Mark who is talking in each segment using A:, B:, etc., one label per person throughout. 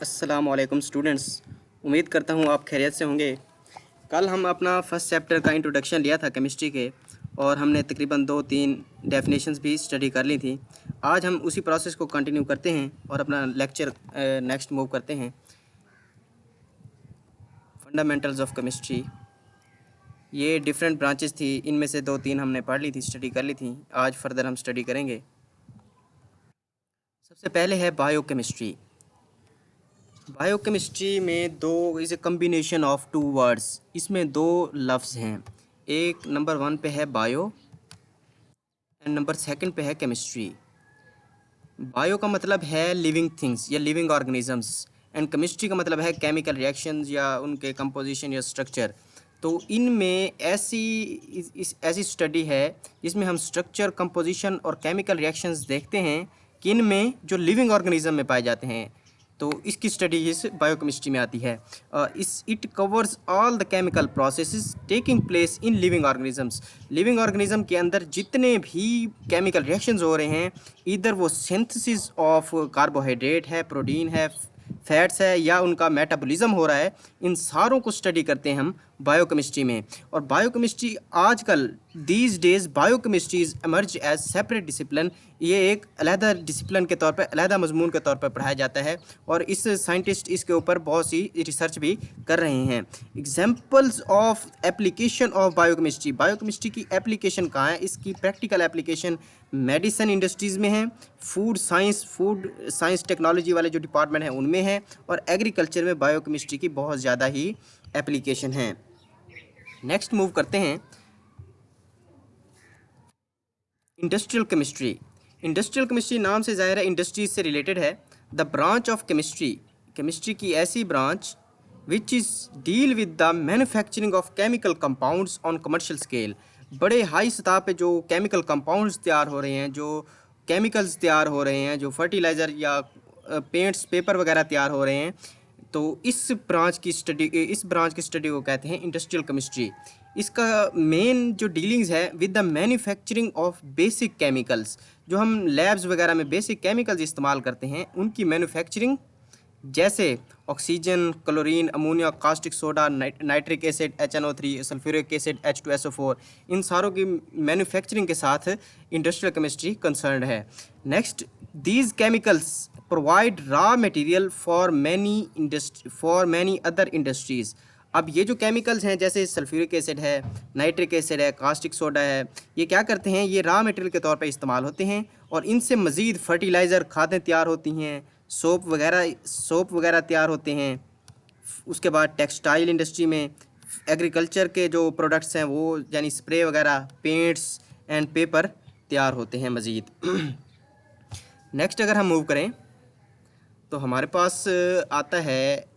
A: अस्सलामुअलैकुम स्टूडेंट्स, उम्मीद करता हूँ आप खैरियत से होंगे। कल हम अपना फर्स्ट चैप्टर का इंट्रोडक्शन लिया था केमिस्ट्री के और हमने तकरीबन 2-3 डेफिनेशंस भी स्टडी कर ली थी। आज हम उसी प्रोसेस को कंटिन्यू करते हैं और अपना लेक्चर नेक्स्ट मूव करते हैं। फंडामेंटल्स ऑफ केमिस्ट्री, ये डिफरेंट ब्रांचेस थी, इनमें से 2-3 हमने पढ़ ली थी, स्टडी कर ली थी। आज फर्दर हम स्टडी करेंगे। सबसे पहले है बायोकेमिस्ट्री। बायोकेमिस्ट्री में दो is a combination of two words, इसमें दो लफ्ज़ हैं। एक नंबर 1 पे है बायो एंड नंबर 2 पे है केमिस्ट्री। बायो का मतलब है लिविंग थिंग्स या लिविंग ऑर्गेनिजम्स एंड केमिस्ट्री का मतलब है केमिकल रिएक्शंस या उनके कंपोजिशन या स्ट्रक्चर। तो इनमें ऐसी स्टडी है जिसमें हम स्ट्रक्चर, कंपोजिशन और केमिकल रिएक्शंस देखते हैं कि इनमें जो लिविंग ऑर्गेनिज्म में पाए जाते हैं, तो इसकी स्टडी इस बायोकेमिस्ट्री में आती है। It covers all the chemical processes taking place in living organisms. Living organism के अंदर जितने भी केमिकल रिएक्शंस हो रहे हैं, इधर वो सिंथेसिस ऑफ कार्बोहाइड्रेट है, प्रोटीन है, फैट्स है या उनका मेटाबॉलिज्म हो रहा है, इन सारों को स्टडी करते हैं हम बायोकेमिस्ट्री में। और बायोकेमिस्ट्री आजकल these days biochemistry is emerge as separate discipline. ये एक अलहदा डिसिप्लिन के तौर पर, अलहदा मजमून के तौर पर पढ़ाया जाता है और इस साइंटिस्ट इसके ऊपर बहुत सी रिसर्च भी कर रहे हैं। Examples of application of biochemistry, biochemistry की एप्लीकेशन कहाँ है? इसकी प्रैक्टिकल एप्लीकेशन मेडिसिन इंडस्ट्रीज़ में है, फूड साइंस टेक्नोलॉजी वाले जो डिपार्टमेंट हैं उनमें है, और एग्रीकल्चर में बायोकेमिस्ट्री की बहुत ज़्यादा ही एप्लीकेशन है। नेक्स्ट मूव करते हैं इंडस्ट्रियल केमिस्ट्री। इंडस्ट्रियल केमिस्ट्री नाम से ज़ाहिर है इंडस्ट्रीज से रिलेटेड है। The branch of chemistry, chemistry की ऐसी branch which is deal with the manufacturing of chemical compounds on commercial scale. बड़े हाई सतह पे जो केमिकल कंपाउंड्स तैयार हो रहे हैं, जो केमिकल्स तैयार हो रहे हैं, जो फर्टिलाइज़र या पेंट्स, पेपर वगैरह तैयार हो रहे हैं, तो इस ब्रांच की स्टडी को कहते हैं इंडस्ट्रियल केमिस्ट्री। इसका मेन जो डीलिंग्स है with the manufacturing of basic chemicals, जो हम लैब्स वगैरह में बेसिक केमिकल्स इस्तेमाल करते हैं उनकी मैन्युफैक्चरिंग, जैसे oxygen, chlorine, ammonia, caustic soda, nitric acid, HNO3, sulphuric acid, H2SO4, इन सारों की मैन्युफैक्चरिंग के साथ इंडस्ट्रियल केमिस्ट्री कंसर्न्ड है। Next, these chemicals provide raw material for many other industries. अब ये जो केमिकल्स हैं, जैसे सल्फ्यूरिक एसिड है, नाइट्रिक एसिड है, कास्टिक सोडा है, ये क्या करते हैं? ये रॉ मटेरियल के तौर पे इस्तेमाल होते हैं और इनसे मज़ीद फर्टिलाइज़र, खादें तैयार होती हैं, सोप वगैरह तैयार होते हैं। उसके बाद टेक्सटाइल इंडस्ट्री में एग्रीकल्चर के जो प्रोडक्ट्स हैं वो, यानी स्प्रे वगैरह, पेंट्स एंड पेपर तैयार होते हैं मज़ीद। नेक्स्ट अगर हम मूव करें तो हमारे पास आता है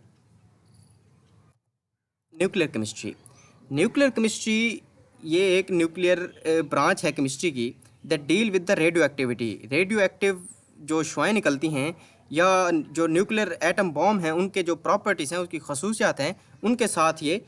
A: न्यूक्लियर केमिस्ट्री। न्यूक्लियर केमिस्ट्री ये एक न्यूक्लियर ब्रांच है केमिस्ट्री की that deal with the radio activity. Radio active जो शुआएँ निकलती हैं या जो न्यूक्लियर एटम बॉम्ब हैं उनके जो प्रॉपर्टीज़ हैं, उसकी खसूसियात हैं, उनके साथ ये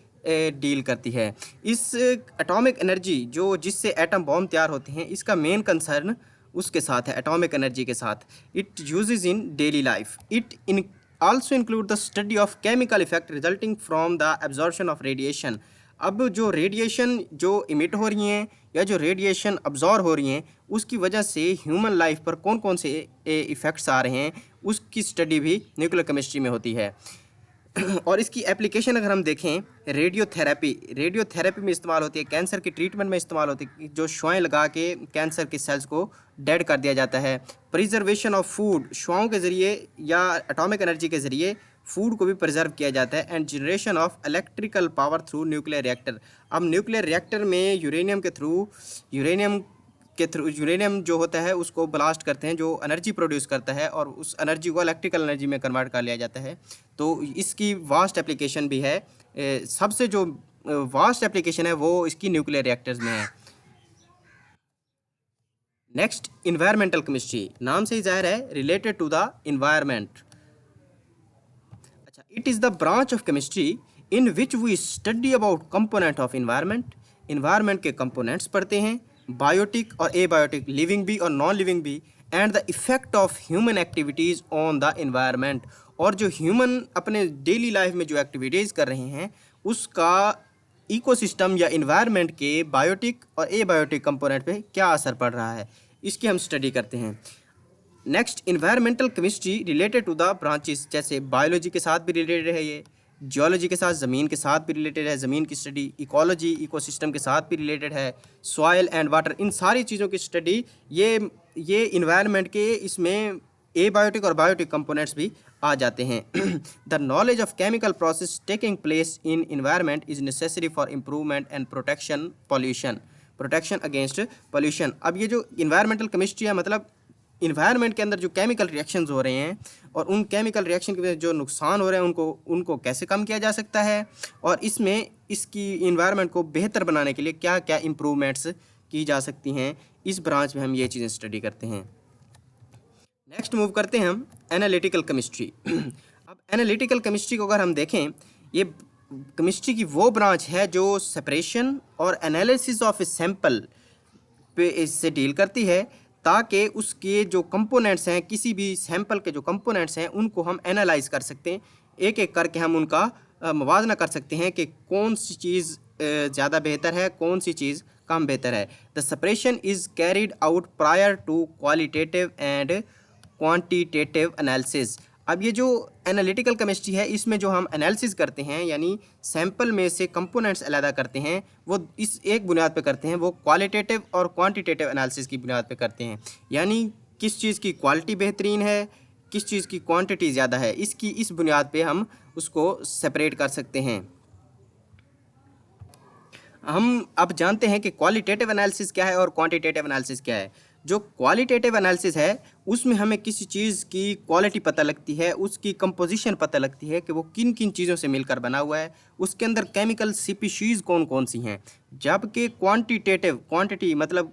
A: डील करती है। इस एटॉमिक एनर्जी जो जिससे एटम बॉम्ब तैयार होते हैं, इसका मेन कंसर्न उसके साथ है, एटॉमिक एनर्जी के साथ। It uses in daily life. It in also include the study of chemical effect resulting from the absorption of radiation। अब जो रेडिएशन जो इमिट हो रही हैं या जो रेडिएशन अब्जॉर्ब हो रही हैं, उसकी वजह से ह्यूमन लाइफ पर कौन कौन से इफ़ेक्ट्स आ रहे हैं, उसकी स्टडी भी न्यूक्लियर केमिस्ट्री में होती है। और इसकी एप्लीकेशन अगर हम देखें, रेडियोथेरेपी में इस्तेमाल होती है, कैंसर के ट्रीटमेंट में इस्तेमाल होती है, जो शुआएँ लगा के कैंसर के सेल्स को डेड कर दिया जाता है। प्रिजर्वेशन ऑफ फूड, शुआओं के ज़रिए या एटॉमिक एनर्जी के ज़रिए फूड को भी प्रिजर्व किया जाता है। And generation of electrical power through nuclear reactor. अब न्यूक्लियर रिएक्टर में यूरेनियम जो होता है उसको ब्लास्ट करते हैं, जो एनर्जी प्रोड्यूस करता है, और उस एनर्जी को इलेक्ट्रिकल एनर्जी में कन्वर्ट कर लिया जाता है। तो इसकी वास्ट एप्लीकेशन भी है। सबसे जो वास्ट एप्लीकेशन है वो इसकी न्यूक्लियर रिएक्टर्स में है। नेक्स्ट, इन्वायरमेंटल केमिस्ट्री, नाम से ही जाहिर है रिलेटेड टू द इन्वायरमेंट। अच्छा, it is the branch of chemistry in which we study about component of environment. Environment के कंपोनेंट्स पढ़ते हैं, बायोटिक और एबायोटिक, लिविंग भी और नॉन लिविंग भी, and the effect of human activities on the environment, और जो ह्यूमन अपने डेली लाइफ में जो एक्टिविटीज़ कर रहे हैं उसका इकोसिस्टम या इन्वायरमेंट के बायोटिक और एबायोटिक कंपोनेंट पे क्या असर पड़ रहा है, इसकी हम स्टडी करते हैं। Next, environmental chemistry related to the branches, जैसे बायोलॉजी के साथ भी रिलेटेड है ये, जियोलॉजी के साथ, ज़मीन के साथ भी रिलेटेड है, ज़मीन की स्टडी, इकोलॉजी इकोसिस्टम के साथ भी रिलेटेड है, सॉयल एंड वाटर, इन सारी चीज़ों की स्टडी ये इन्वायरमेंट के इसमें एबायोटिक और बायोटिक कंपोनेंट्स भी आ जाते हैं। The knowledge of chemical process taking place in environment is necessary for improvement and protection against pollution. अब ये जो इन्वायरमेंटल केमिस्ट्री है, मतलब इन्वायरमेंट के अंदर जो केमिकल रिएक्शंस हो रहे हैं और उन केमिकल रिएक्शन की वजह से जो नुकसान हो रहे हैं उनको कैसे कम किया जा सकता है, और इसमें इसकी इन्वायरमेंट को बेहतर बनाने के लिए क्या क्या इम्प्रूवमेंट्स की जा सकती हैं, इस ब्रांच में हम ये चीज़ें स्टडी करते हैं। नेक्स्ट मूव करते हैं हम एनालिटिकल केमिस्ट्री। अब एनालिटिकल केमिस्ट्री को अगर हम देखें, ये केमिस्ट्री की वो ब्रांच है जो सेपरेशन और एनालिसिस ऑफ ए सैंपल पे इससे डील करती है, ताकि उसके जो कंपोनेंट्स हैं, किसी भी सैंपल के जो कंपोनेंट्स हैं उनको हम एनालाइज कर सकते हैं, एक एक करके हम उनका मुवाजना कर सकते हैं कि कौन सी चीज़ ज़्यादा बेहतर है, कौन सी चीज़ कम बेहतर है। The separation is carried out prior to qualitative and quantitative analysis. अब ये जो एनालिटिकल केमिस्ट्री है, इसमें जो हम एनालिसिस करते हैं, यानी सैंपल में से कंपोनेंट्स अलग करते हैं, वो इस एक बुनियाद पे करते हैं, वो क्वालिटेटिव और क्वांटिटेटिव एनालिसिस की बुनियाद पे करते हैं, यानी किस चीज़ की क्वालिटी बेहतरीन है, किस चीज़ की क्वांटिटी ज़्यादा है, इस बुनियाद पे हम उसको सेपरेट कर सकते हैं। हम अब जानते हैं कि क्वालिटेटिव एनालिसिस क्या है और क्वांटिटेटिव एनालिसिस क्या है। जो क्वालिटेटिव एनालिसिस है उसमें हमें किसी चीज़ की क्वालिटी पता लगती है, उसकी कंपोजिशन पता लगती है कि वो किन किन चीज़ों से मिलकर बना हुआ है, उसके अंदर केमिकल स्पीशीज़ कौन कौन सी हैं। जबकि क्वांटिटी मतलब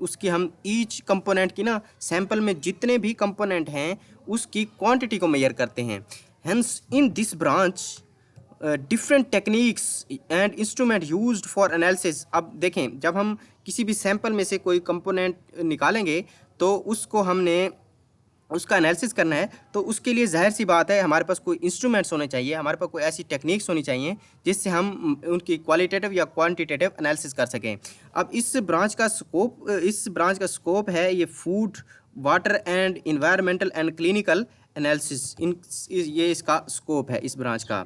A: उसकी हम ईच कंपोनेंट की ना, सैंपल में जितने भी कंपोनेंट हैं उसकी क्वांटिटी को मेजर करते हैं। Hence in this branch different techniques and instrument used for analysis. अब देखें, जब हम किसी भी सैंपल में से कोई कंपोनेंट निकालेंगे तो उसको हमने उसका एनालिसिस करना है, तो उसके लिए जाहिर सी बात है हमारे पास कोई इंस्ट्रूमेंट्स होने चाहिए, हमारे पास कोई ऐसी टेक्निक्स होनी चाहिए जिससे हम उनकी क्वालिटेटिव या क्वांटिटेटिव एनालिसिस कर सकें। अब इस ब्रांच का स्कोप है ये food, water and environmental and clinical analysis, ये इसका स्कोप है इस ब्रांच का।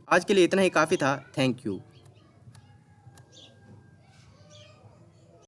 A: आज के लिए इतना ही काफ़ी था। Thank you.